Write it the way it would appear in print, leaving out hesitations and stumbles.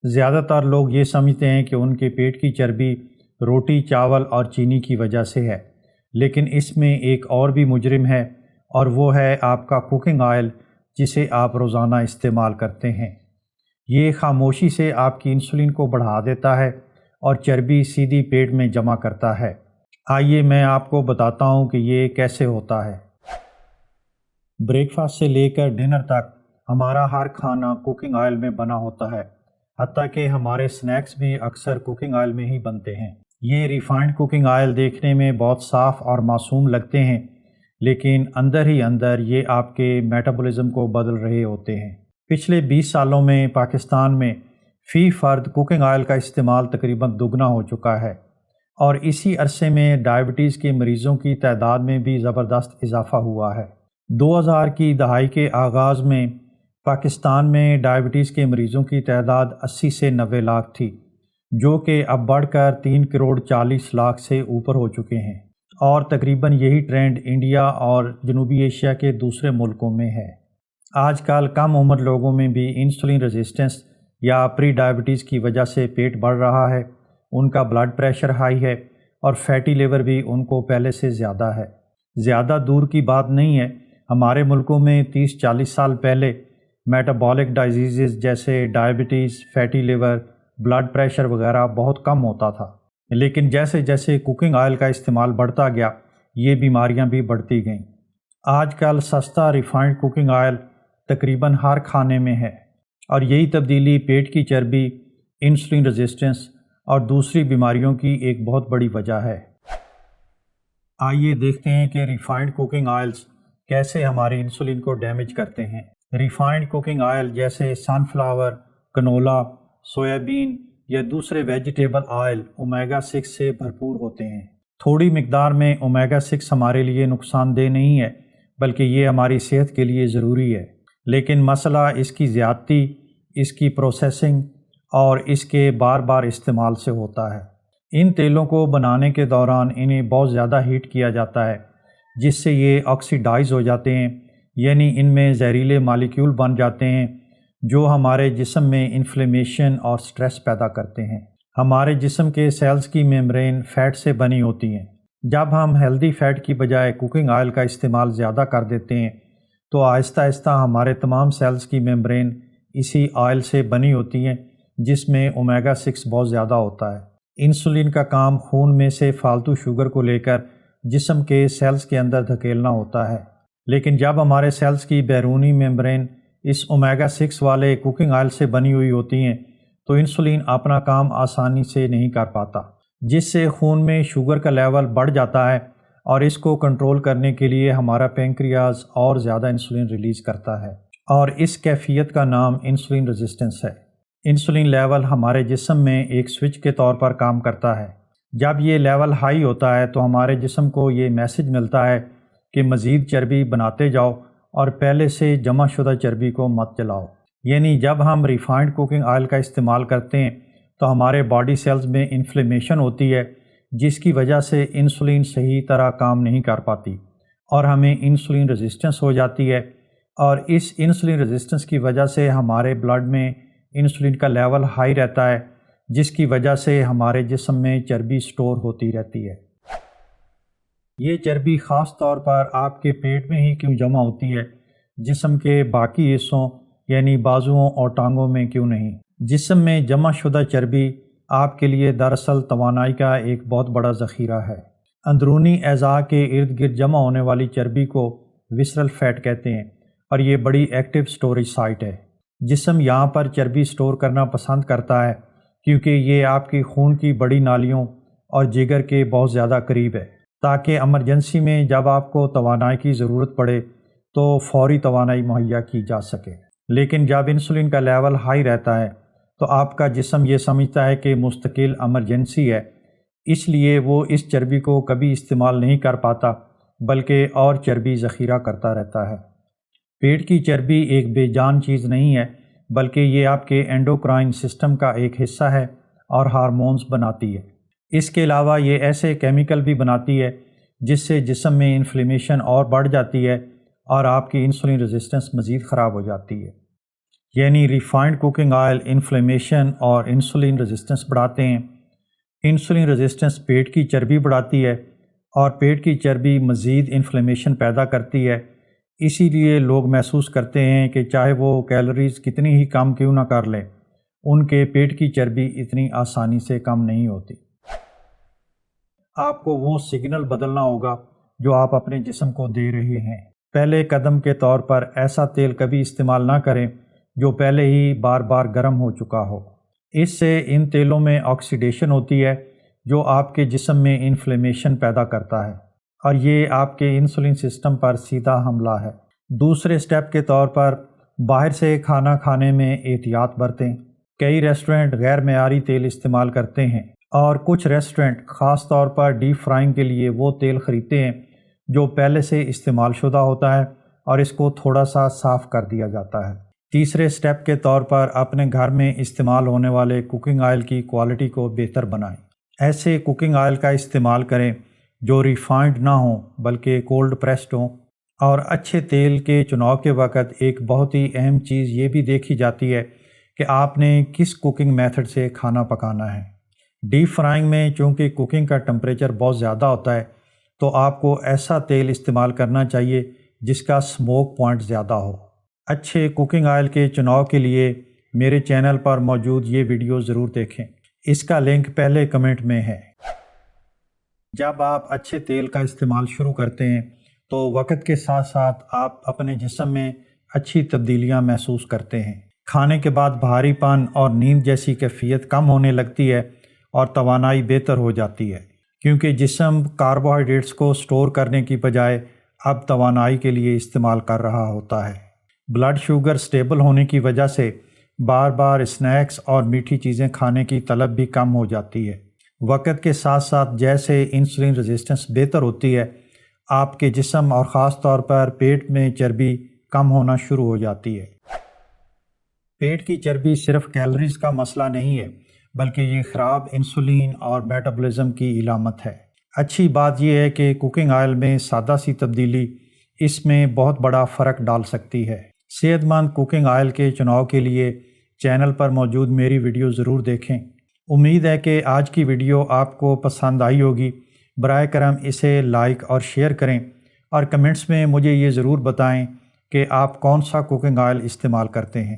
زیادہ تر لوگ یہ سمجھتے ہیں کہ ان کے پیٹ کی چربی روٹی، چاول اور چینی کی وجہ سے ہے، لیکن اس میں ایک اور بھی مجرم ہے، اور وہ ہے آپ کا کوکنگ آئل جسے آپ روزانہ استعمال کرتے ہیں۔ یہ خاموشی سے آپ کی انسولین کو بڑھا دیتا ہے اور چربی سیدھی پیٹ میں جمع کرتا ہے۔ آئیے میں آپ کو بتاتا ہوں کہ یہ کیسے ہوتا ہے۔ بریک فاسٹ سے لے کر ڈنر تک ہمارا ہر کھانا کوکنگ آئل میں بنا ہوتا ہے، حتیٰ کہ ہمارے سنیکس بھی اکثر کوکنگ آئل میں ہی بنتے ہیں۔ یہ ریفائنڈ کوکنگ آئل دیکھنے میں بہت صاف اور معصوم لگتے ہیں، لیکن اندر ہی اندر یہ آپ کے میٹابولزم کو بدل رہے ہوتے ہیں۔ پچھلے 20 سالوں میں پاکستان میں فی فرد کوکنگ آئل کا استعمال تقریباً دگنا ہو چکا ہے، اور اسی عرصے میں ڈائبٹیز کے مریضوں کی تعداد میں بھی زبردست اضافہ ہوا ہے۔ 2000 کی دہائی کے آغاز میں پاکستان میں ڈائبٹیز کے مریضوں کی تعداد 80 سے 90 لاکھ تھی، جو کہ اب بڑھ کر 3 کروڑ 40 لاکھ سے اوپر ہو چکے ہیں، اور تقریباً یہی ٹرینڈ انڈیا اور جنوبی ایشیا کے دوسرے ملکوں میں ہے۔ آج کل کم عمر لوگوں میں بھی انسولین ریزسٹنس یا پری ڈائبٹیز کی وجہ سے پیٹ بڑھ رہا ہے، ان کا بلڈ پریشر ہائی ہے، اور فیٹی لیور بھی ان کو پہلے سے زیادہ ہے۔ زیادہ دور کی بات نہیں ہے، ہمارے ملکوں میں 30-40 سال پہلے میٹابولک ڈائزیزز جیسے diabetes, fatty liver, blood pressure وغیرہ بہت کم ہوتا تھا، لیکن جیسے جیسے کوکنگ آئل کا استعمال بڑھتا گیا، یہ بیماریاں بھی بڑھتی گئیں۔ آج کل سستا ریفائنڈ کوکنگ آئل تقریباً ہر کھانے میں ہے، اور یہی تبدیلی پیٹ کی چربی، انسولین ریزسٹنس اور دوسری بیماریوں کی ایک بہت بڑی وجہ ہے۔ آئیے دیکھتے ہیں کہ ریفائنڈ کوکنگ آئلز کیسے ہماری انسولین کو ڈیمیج کرتے ہیں۔ ریفائنڈ کوکنگ آئل جیسے سن فلاور، کنولا، سویابین یا دوسرے ویجیٹیبل آئل اومیگا 6 سے بھرپور ہوتے ہیں۔ تھوڑی مقدار میں اومیگا 6 ہمارے لیے نقصان دہ نہیں ہے، بلکہ یہ ہماری صحت کے لیے ضروری ہے، لیکن مسئلہ اس کی زیادتی، اس کی پروسیسنگ اور اس کے بار بار استعمال سے ہوتا ہے۔ ان تیلوں کو بنانے کے دوران انہیں بہت زیادہ ہیٹ کیا جاتا ہے، جس سے یہ آکسیڈائز ہو جاتے ہیں، یعنی ان میں زہریلے مالیکیول بن جاتے ہیں جو ہمارے جسم میں انفلیمیشن اور سٹریس پیدا کرتے ہیں۔ ہمارے جسم کے سیلز کی میمبرین فیٹ سے بنی ہوتی ہیں۔ جب ہم ہیلدی فیٹ کی بجائے کوکنگ آئل کا استعمال زیادہ کر دیتے ہیں تو آہستہ آہستہ ہمارے تمام سیلز کی میمبرین اسی آئل سے بنی ہوتی ہیں، جس میں اومیگا 6 بہت زیادہ ہوتا ہے۔ انسولین کا کام خون میں سے فالتو شوگر کو لے کر جسم کے سیلز کے اندر دھکیلنا ہوتا ہے، لیکن جب ہمارے سیلز کی بیرونی میمبرین اس اومیگا 6 والے کوکنگ آئل سے بنی ہوئی ہوتی ہیں تو انسولین اپنا کام آسانی سے نہیں کر پاتا، جس سے خون میں شوگر کا لیول بڑھ جاتا ہے، اور اس کو کنٹرول کرنے کے لیے ہمارا پینکریاز اور زیادہ انسولین ریلیز کرتا ہے، اور اس کیفیت کا نام انسولین ریزسٹنس ہے۔ انسولین لیول ہمارے جسم میں ایک سوئچ کے طور پر کام کرتا ہے۔ جب یہ لیول ہائی ہوتا ہے تو ہمارے جسم کو یہ میسج ملتا ہے کہ مزید چربی بناتے جاؤ اور پہلے سے جمع شدہ چربی کو مت جلاؤ۔ یعنی جب ہم ریفائنڈ کوکنگ آئل کا استعمال کرتے ہیں تو ہمارے باڈی سیلز میں انفلیمیشن ہوتی ہے، جس کی وجہ سے انسولین صحیح طرح کام نہیں کر پاتی، اور ہمیں انسولین ریزسٹنس ہو جاتی ہے، اور اس انسولین ریزسٹنس کی وجہ سے ہمارے بلڈ میں انسولین کا لیول ہائی رہتا ہے، جس کی وجہ سے ہمارے جسم میں چربی سٹور ہوتی رہتی ہے۔ یہ چربی خاص طور پر آپ کے پیٹ میں ہی کیوں جمع ہوتی ہے، جسم کے باقی حصوں یعنی بازوؤں اور ٹانگوں میں کیوں نہیں؟ جسم میں جمع شدہ چربی آپ کے لیے دراصل توانائی کا ایک بہت بڑا ذخیرہ ہے۔ اندرونی اعضاء کے ارد گرد جمع ہونے والی چربی کو وسرل فیٹ کہتے ہیں، اور یہ بڑی ایکٹیو سٹوریج سائٹ ہے۔ جسم یہاں پر چربی سٹور کرنا پسند کرتا ہے کیونکہ یہ آپ کی خون کی بڑی نالیوں اور جگر کے بہت زیادہ قریب ہے، تاکہ ایمرجنسی میں جب آپ کو توانائی کی ضرورت پڑے تو فوری توانائی مہیا کی جا سکے۔ لیکن جب انسولین کا لیول ہائی رہتا ہے تو آپ کا جسم یہ سمجھتا ہے کہ مستقل ایمرجنسی ہے، اس لیے وہ اس چربی کو کبھی استعمال نہیں کر پاتا، بلکہ اور چربی ذخیرہ کرتا رہتا ہے۔ پیٹ کی چربی ایک بے جان چیز نہیں ہے، بلکہ یہ آپ کے اینڈوکرائن سسٹم کا ایک حصہ ہے اور ہارمونز بناتی ہے۔ اس کے علاوہ یہ ایسے کیمیکل بھی بناتی ہے جس سے جسم میں انفلیمیشن اور بڑھ جاتی ہے، اور آپ کی انسولین ریزسٹنس مزید خراب ہو جاتی ہے۔ یعنی ریفائنڈ کوکنگ آئل انفلیمیشن اور انسولین ریزسٹنس بڑھاتے ہیں۔ انسولین ریزسٹنس پیٹ کی چربی بڑھاتی ہے اور پیٹ کی چربی مزید انفلیمیشن پیدا کرتی ہے۔ اسی لیے لوگ محسوس کرتے ہیں کہ چاہے وہ کیلوریز کتنی ہی کم کیوں نہ کر لیں، ان کے پیٹ کی چربی اتنی آسانی سے کم نہیں ہوتی۔ آپ کو وہ سگنل بدلنا ہوگا جو آپ اپنے جسم کو دے رہے ہیں۔ پہلے قدم کے طور پر ایسا تیل کبھی استعمال نہ کریں جو پہلے ہی بار بار گرم ہو چکا ہو۔ اس سے ان تیلوں میں آکسیڈیشن ہوتی ہے جو آپ کے جسم میں انفلیمیشن پیدا کرتا ہے، اور یہ آپ کے انسولین سسٹم پر سیدھا حملہ ہے۔ دوسرے سٹیپ کے طور پر باہر سے کھانا کھانے میں احتیاط برتیں۔ کئی ریسٹورنٹ غیر معیاری تیل استعمال کرتے ہیں، اور کچھ ریسٹورنٹ خاص طور پر ڈیپ فرائنگ کے لیے وہ تیل خریدتے ہیں جو پہلے سے استعمال شدہ ہوتا ہے اور اس کو تھوڑا سا صاف کر دیا جاتا ہے۔ تیسرے سٹیپ کے طور پر اپنے گھر میں استعمال ہونے والے کوکنگ آئل کی کوالٹی کو بہتر بنائیں۔ ایسے کوکنگ آئل کا استعمال کریں جو ریفائنڈ نہ ہوں بلکہ کولڈ پریسڈ ہوں۔ اور اچھے تیل کے چناؤ کے وقت ایک بہت ہی اہم چیز یہ بھی دیکھی جاتی ہے کہ آپ نے کس کوکنگ میتھڈ سے کھانا پکانا ہے۔ ڈیپ فرائنگ میں چونکہ کوکنگ کا ٹمپریچر بہت زیادہ ہوتا ہے، تو آپ کو ایسا تیل استعمال کرنا چاہیے جس کا سموک پوائنٹ زیادہ ہو۔ اچھے کوکنگ آئل کے چناؤ کے لیے میرے چینل پر موجود یہ ویڈیو ضرور دیکھیں، اس کا لنک پہلے کمنٹ میں ہے۔ جب آپ اچھے تیل کا استعمال شروع کرتے ہیں تو وقت کے ساتھ ساتھ آپ اپنے جسم میں اچھی تبدیلیاں محسوس کرتے ہیں۔ کھانے کے بعد بھاری پن اور نیند جیسی کیفیت کم ہونے لگتی ہے اور توانائی بہتر ہو جاتی ہے، کیونکہ جسم کاربوہائیڈریٹس کو سٹور کرنے کی بجائے اب توانائی کے لیے استعمال کر رہا ہوتا ہے۔ بلڈ شوگر سٹیبل ہونے کی وجہ سے بار بار اسنیکس اور میٹھی چیزیں کھانے کی طلب بھی کم ہو جاتی ہے۔ وقت کے ساتھ ساتھ جیسے انسولین ریزسٹنس بہتر ہوتی ہے، آپ کے جسم اور خاص طور پر پیٹ میں چربی کم ہونا شروع ہو جاتی ہے۔ پیٹ کی چربی صرف کیلوریز کا مسئلہ نہیں ہے، بلکہ یہ خراب انسولین اور میٹابولزم کی علامت ہے۔ اچھی بات یہ ہے کہ کوکنگ آئل میں سادہ سی تبدیلی اس میں بہت بڑا فرق ڈال سکتی ہے۔ صحت مند کوکنگ آئل کے چناؤ کے لیے چینل پر موجود میری ویڈیو ضرور دیکھیں۔ امید ہے کہ آج کی ویڈیو آپ کو پسند آئی ہوگی۔ براہ کرم اسے لائک اور شیئر کریں، اور کمنٹس میں مجھے یہ ضرور بتائیں کہ آپ کون سا کوکنگ آئل استعمال کرتے ہیں۔